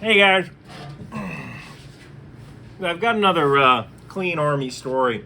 Hey guys, I've got another clean army story,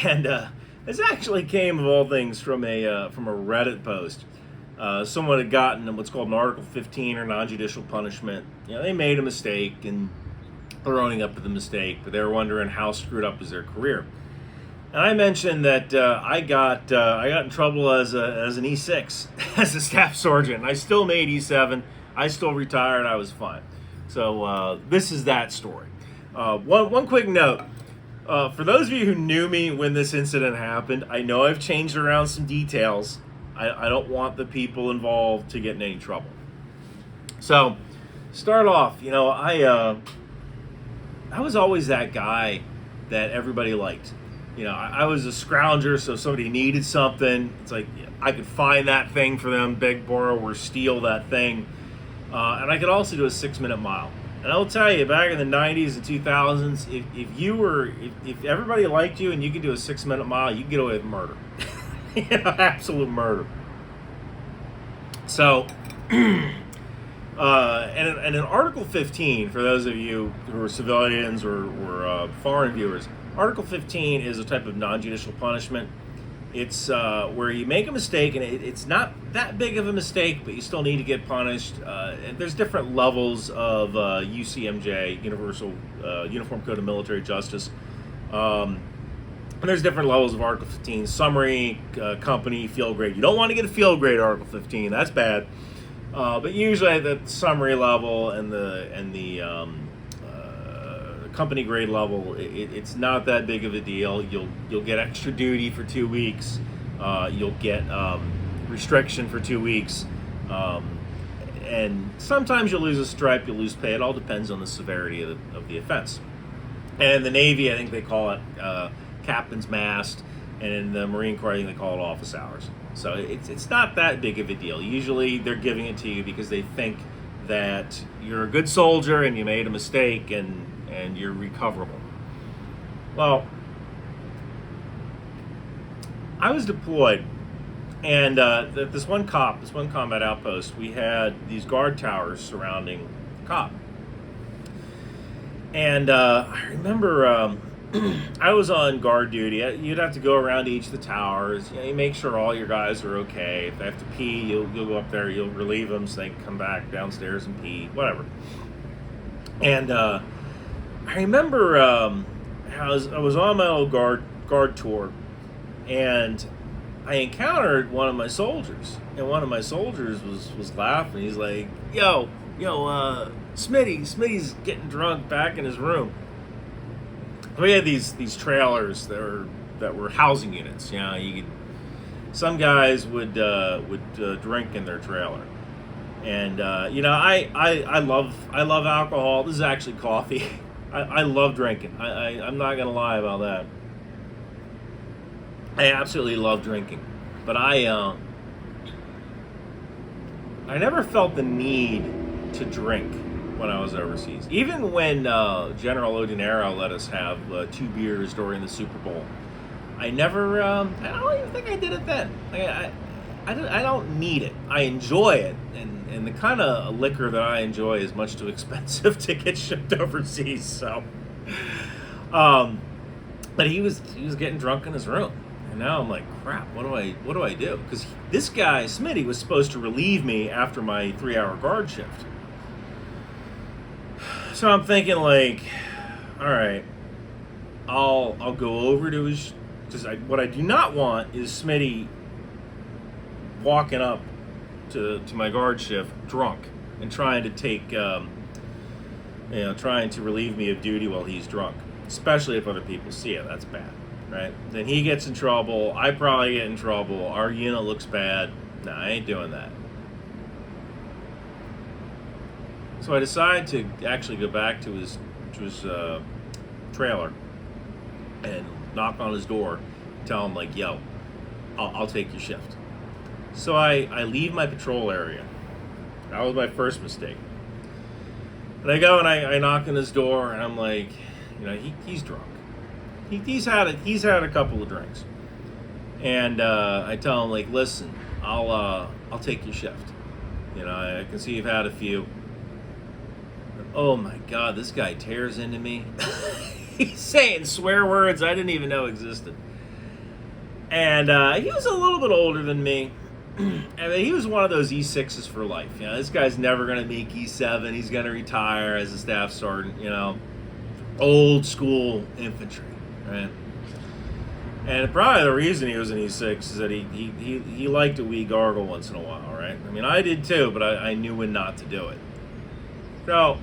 and this actually came of all things from a Reddit post. Someone had gotten what's called an Article 15 or non-judicial punishment. You know, they made a mistake and they're owning up to the mistake, but they were wondering how screwed up is their career. And I mentioned that I got in trouble as an E6 as a staff sergeant. And I still made E7. I still retired. I was fine. So this is that story. One quick note. For those of you who knew me when this incident happened, I know I've changed around some details. I don't want the people involved to get in any trouble. So, start off, I was always that guy that everybody liked. I was a scrounger, so if somebody needed something, it's like I could find that thing for them, beg, borrow, or steal that thing. And I could also do a 6-minute mile. And I'll tell you, back in the 90s and 2000s, if everybody liked you and you could do a 6-minute mile, you could get away with murder. Absolute murder. So, and in Article 15, for those of you who are civilians or foreign viewers, Article 15 is a type of non-judicial punishment. It's where you make a mistake, and it's not that big of a mistake, but you still need to get punished. And there's different levels of UCMJ, Uniform Code of Military Justice. And there's different levels of Article 15, summary, company, field grade. You don't want to get a field grade Article 15, that's bad. But usually at the summary level and the company grade level, it's not that big of a deal. You'll get extra duty for 2 weeks. You'll get restriction for 2 weeks, and sometimes you'll lose a stripe. You'll lose pay. It all depends on the severity of the offense. And in the Navy, I think they call it captain's mast, and in the Marine Corps, I think they call it office hours. So it's not that big of a deal. Usually, they're giving it to you because they think that you're a good soldier and you made a mistake and you're recoverable. Well, I was deployed, and this one combat outpost, we had these guard towers surrounding the COP. And I remember I was on guard duty. You'd have to go around to each of the towers. You make sure all your guys are okay. If they have to pee, you'll go up there, you'll relieve them so they can come back downstairs and pee, whatever. And I remember I was on my old guard tour, and I encountered one of my soldiers, and one of my soldiers was laughing. He's like, yo, Smitty's getting drunk back in his room. We had these trailers that were housing units. Some guys would drink in their trailer, and I love alcohol. This is actually coffee. I love drinking. I'm not gonna lie about that. I absolutely love drinking, but I never felt the need to drink when I was overseas. Even when General Odinero let us have 2 beers during the Super Bowl, I never. I don't even think I did it then. I don't need it. I enjoy it, and the kind of liquor that I enjoy is much too expensive to get shipped overseas. So, but he was getting drunk in his room, and now I'm like, crap. What do I do? Because this guy Smitty was supposed to relieve me after my 3-hour guard shift. So I'm thinking, like, all right, I'll go over to his, because what I do not want is Smitty walking up to my guard shift drunk and trying to take, trying to relieve me of duty while he's drunk, especially if other people see it. That's bad, right? Then he gets in trouble. I probably get in trouble. Our unit looks bad. No, I ain't doing that. So I decided to actually go back to his trailer and knock on his door, tell him, like, yo, I'll take your shift. So I leave my patrol area. That was my first mistake. And I go and I knock on his door, and I'm like, he's drunk. He's had a couple of drinks. And I tell him, like, listen, I'll take your shift. I can see you've had a few. Oh my God, this guy tears into me. He's saying swear words I didn't even know existed. And he was a little bit older than me. I mean, he was one of those E6s for life. You know, this guy's never going to make E7. He's going to retire as a staff sergeant, you know. Old school infantry, right? And probably the reason he was an E6 is that he liked a wee gargle once in a while, right? I mean, I did too, but I knew when not to do it. So,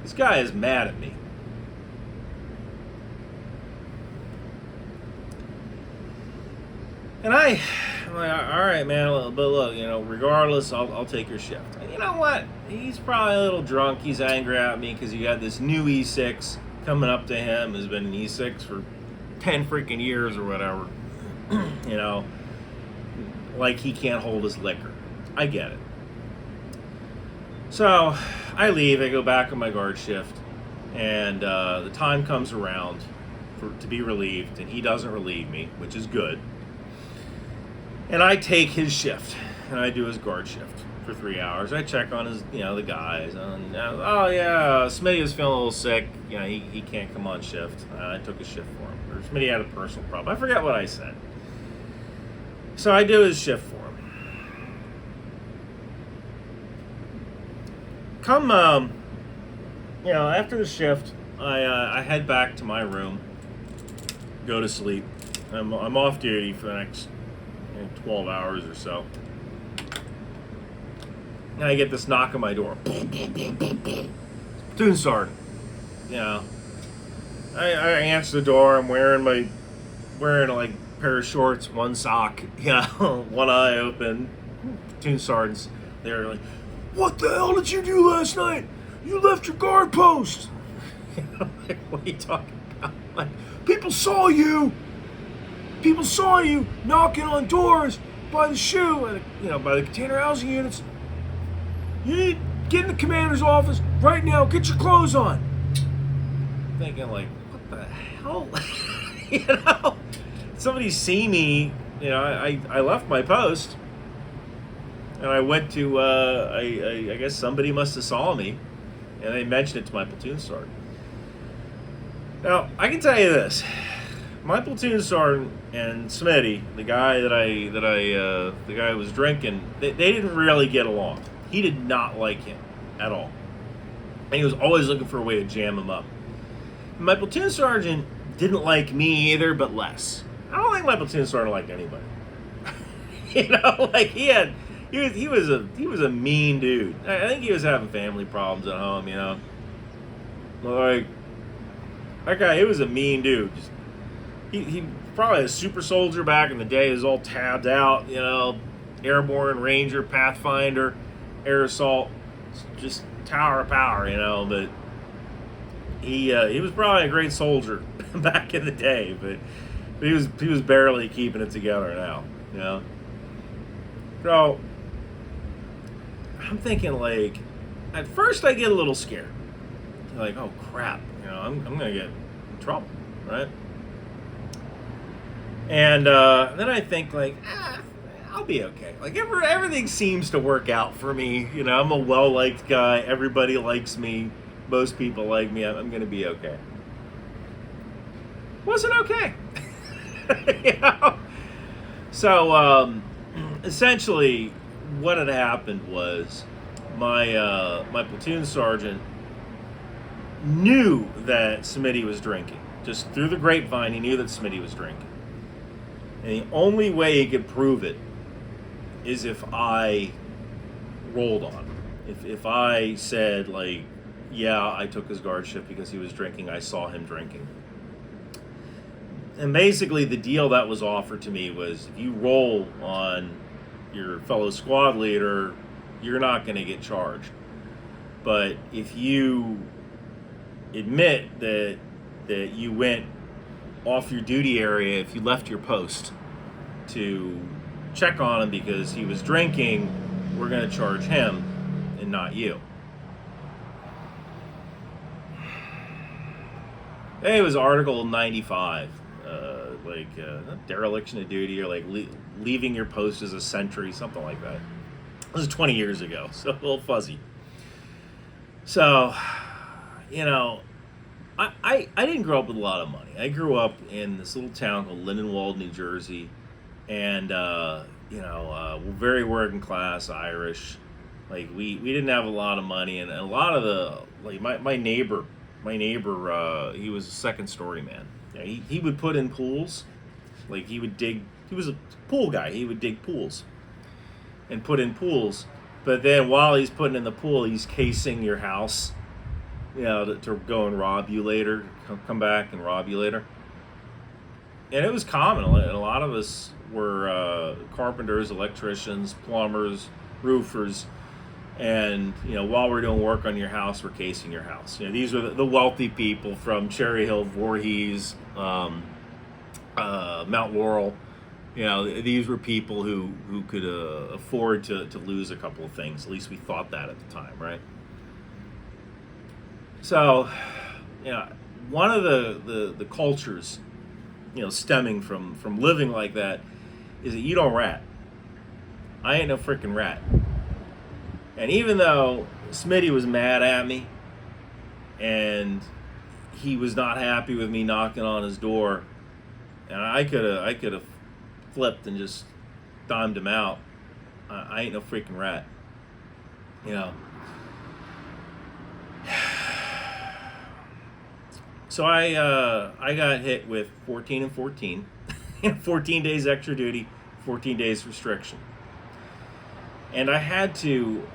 this guy is mad at me. And I'm like, all right, man, but look, you know, regardless, I'll take your shift. And you know what? He's probably a little drunk. He's angry at me because you got this new E6 coming up to him, has been an E6 for 10 freaking years or whatever. You know, like he can't hold his liquor. I get it. So I leave, I go back on my guard shift, and the time comes around to be relieved, and he doesn't relieve me, which is good. And I take his shift, and I do his guard shift for 3 hours. I check on his, you know, the guys. And, oh, yeah, Smitty was feeling a little sick. You know, he can't come on shift. I took a shift for him. Or Smitty had a personal problem. I forget what I said. So I do his shift for him. Come, you know, after the shift, I head back to my room, go to sleep. I'm off duty for the next 12 hours or so. And I get this knock on my door. Platoon sergeant. You know, I answer the door. I'm wearing like a pair of shorts, one sock, you know, one eye open. Platoon sergeants, they're like, "What the hell did you do last night? You left your guard post." You know, like, what are you talking about? Like, people saw you knocking on doors by the shoe and, you know, by the container housing units. You need to get in the commander's office right now. Get your clothes on. Thinking like, what the hell? You know, somebody see me. You know, I left my post and I went to. I guess somebody must have saw me, and they mentioned it to my platoon sergeant. Now I can tell you this. My platoon sergeant and Smitty, the guy the guy who was drinking, they didn't really get along. He did not like him at all, and he was always looking for a way to jam him up. My platoon sergeant didn't like me either, but less. I don't think my platoon sergeant liked anybody. You know, like he was a mean dude. I think he was having family problems at home. You know, like that guy, he was a mean dude. Just, He probably a super soldier back in the day. He was all tabbed out, you know, airborne, ranger, pathfinder, air assault, just tower of power, you know. But he was probably a great soldier back in the day, but he was barely keeping it together now, you know. So I'm thinking, like, at first I get a little scared, like, oh crap, you know, I'm gonna get in trouble, right? And then I think, like, I'll be okay. Like, everything seems to work out for me. You know, I'm a well-liked guy. Everybody likes me. Most people like me. I'm going to be okay. Wasn't okay. You know? So, essentially, what had happened was my platoon sergeant knew that Smitty was drinking. Just through the grapevine, he knew that Smitty was drinking. And the only way he could prove it is if I rolled on him. If I said, like, yeah, I took his guard shift because he was drinking, I saw him drinking. And basically the deal that was offered to me was, if you roll on your fellow squad leader, you're not going to get charged. But if you admit that you went off your duty area, if you left your post to check on him because he was drinking, we're going to charge him and not you. It was Article 95, dereliction of duty, or like leaving your post as a sentry, something like that. This was 20 years ago, so a little fuzzy. So, you know, I didn't grow up with a lot of money. I grew up in this little town called Lindenwold, New Jersey, and we're very working class Irish. Like we didn't have a lot of money, and a lot of the like my neighbor, he was a second story man. Yeah, he would put in pools, like he would dig. He was a pool guy. He would dig pools and put in pools. But then while he's putting in the pool, he's casing your house, to go and rob you later, come back and rob you later. And it was common. And a lot of us were carpenters, electricians, plumbers, roofers. And, while we're doing work on your house, we're casing your house. These were the wealthy people from Cherry Hill, Voorhees, Mount Laurel. These were people who could afford to lose a couple of things. At least we thought that at the time, right? So, one of the cultures, stemming from living like that is that you don't rat. I ain't no freaking rat. And even though Smitty was mad at me and he was not happy with me knocking on his door, and I could have flipped and just dimed him out, I ain't no freaking rat. So I got hit with 14 and 14, 14 days extra duty, 14 days restriction. And I had to,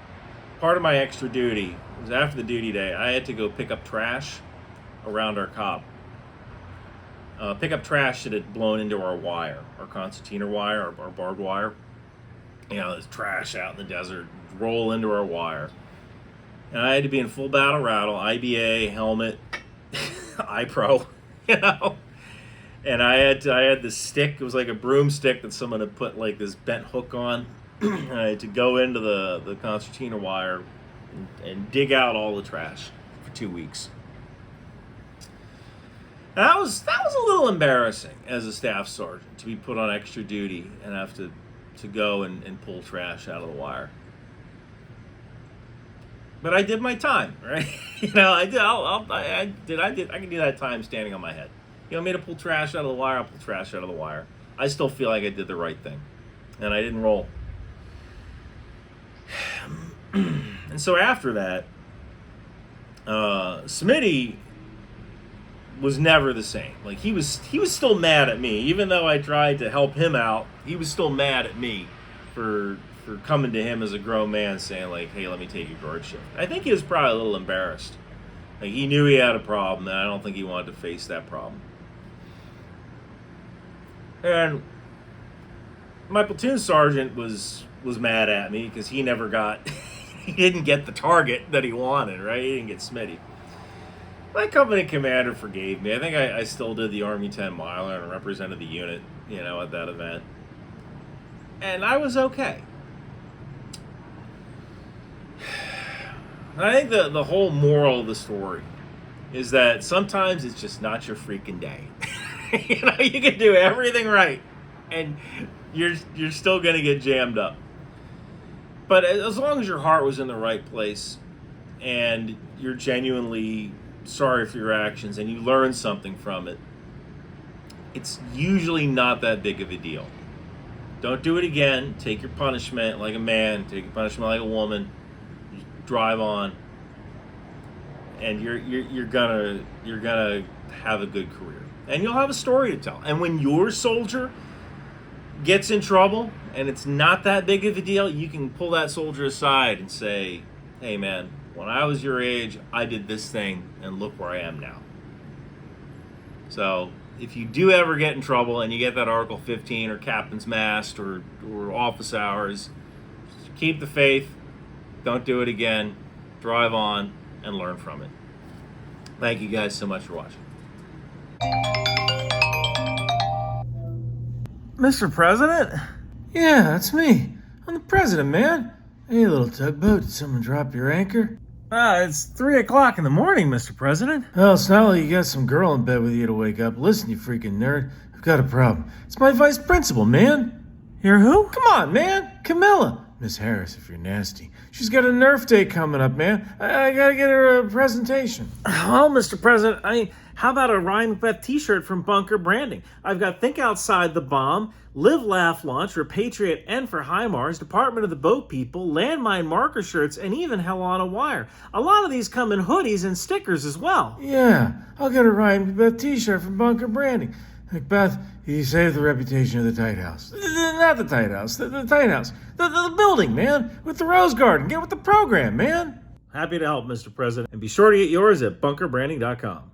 part of my extra duty was after the duty day, I had to go pick up trash around our cop. Pick up trash that had blown into our wire, our concertina wire, our barbed wire. There's trash out in the desert, roll into our wire. And I had to be in full battle rattle, IBA, helmet, iPro, And I had this stick. It was like a broomstick that someone had put like this bent hook on. And I had to go into the concertina wire and dig out all the trash for 2 weeks. That was a little embarrassing as a staff sergeant to be put on extra duty and have to go and pull trash out of the wire. But I did my time, right? I can do that time standing on my head. You want me to pull trash out of the wire? I'll pull trash out of the wire. I still feel like I did the right thing, and I didn't roll. And so after that, Smitty was never the same. Like he was still mad at me, even though I tried to help him out. He was still mad at me for coming to him as a grown man saying like, "Hey, let me take your guard shift." I think he was probably a little embarrassed. Like he knew he had a problem, and I don't think he wanted to face that problem. And my platoon sergeant was mad at me because he never got, he didn't get the target that he wanted, right? He didn't get Smitty. My company commander forgave me. I think I still did the Army 10 miler and represented the unit, at that event. And I was okay. I think the whole moral of the story is that sometimes it's just not your freaking day. You can do everything right, and you're still gonna get jammed up. But as long as your heart was in the right place, and you're genuinely sorry for your actions, and you learn something from it, it's usually not that big of a deal. Don't do it again. Take your punishment like a man. Take your punishment like a woman. Just drive on, and you're gonna have a good career, and you'll have a story to tell. And when your soldier gets in trouble and it's not that big of a deal, you can pull that soldier aside and say, "Hey, man, when I was your age, I did this thing, and look where I am now." So if you do ever get in trouble and you get that Article 15 or Captain's Mast or office hours, keep the faith, don't do it again, drive on, and learn from it. Thank you guys so much for watching. Mr. President? Yeah, that's me. I'm the president, man. Hey, little tugboat, did someone drop your anchor? It's 3 o'clock in the morning, Mr. President. Oh, it's not like you got some girl in bed with you to wake up. Listen, you freaking nerd. I've got a problem. It's my vice principal, man. You're who? Come on, man. Camilla. Miss Harris, if you're nasty. She's got a Nerf Day coming up, man. I gotta get her a presentation. Well, Mr. President, how about a Ryan McBeth t-shirt from Bunker Branding? I've got Think Outside the Bomb, Live, Laugh, Launch, Repatriate, N for HIMARS, Department of the Boat People, Landmine marker shirts, and even Hell on a Wire. A lot of these come in hoodies and stickers as well. Yeah, I'll get a Ryan McBeth t-shirt from Bunker Branding. McBeth, he saved the reputation of the Tight House. Not the Tight House, the Tight House. The building, man, with the Rose Garden. Get with the program, man. Happy to help, Mr. President. And be sure to get yours at bunkerbranding.com.